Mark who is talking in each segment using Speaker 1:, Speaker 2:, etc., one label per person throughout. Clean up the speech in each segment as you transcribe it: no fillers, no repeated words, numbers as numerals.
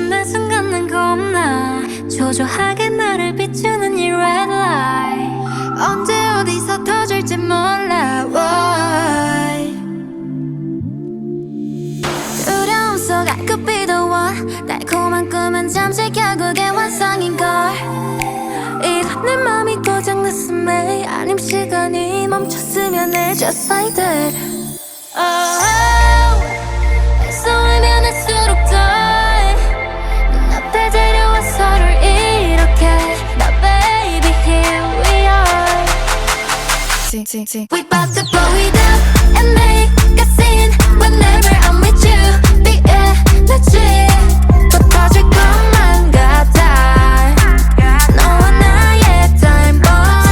Speaker 1: 내 순간은 겁나 초조하게 나를 비추는 이 red light 언제 어디서 터질지 몰라 why 두려움 속 I could be the one 달콤한 꿈은 잠시 결국에 완성인걸 이런 내 맘이 고장났음에 아님 시간이 멈췄으면 해 just like that oh, 애써하면 할수록 더 데려와 서로를 이렇게 Now baby here we are We bout to blow it up and make a scene Whenever I'm with you The energy 또 터질 것만 같아 너와 나의 time bomb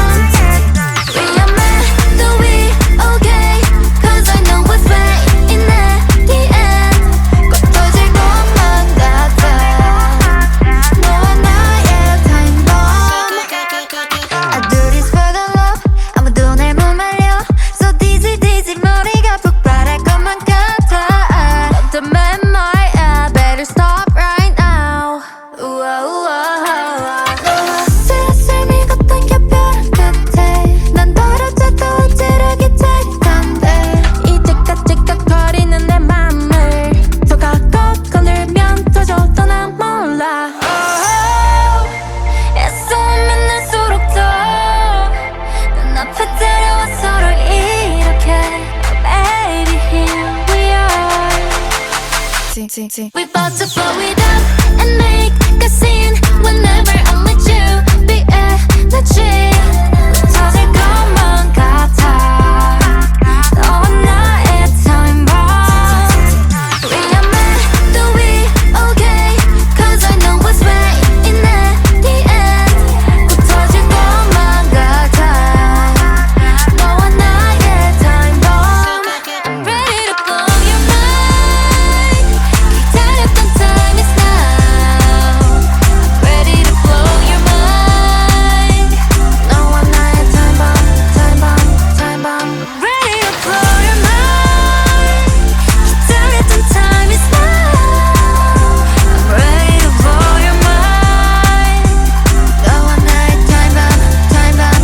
Speaker 1: We are meant to be okay Cause I know what's waiting at the end 꼭 터질 것만 같아 We bout to blow it up and make a scene Whenever I'm with you The energy 터질 것만 같아 너와 나의 time bomb We are meant to be okay Cause I know what's waiting at the end 꼭 터질 것만 같아 너와 나의 time bomb I'm ready to blow your mind 기다렸던 time is now Ready to blow your mind 너와 나의 time bomb, time bomb, time bomb Ready to blow your mind 기다렸던 time is now I'm ready to blow your mind 너와 나의 time bomb, time bomb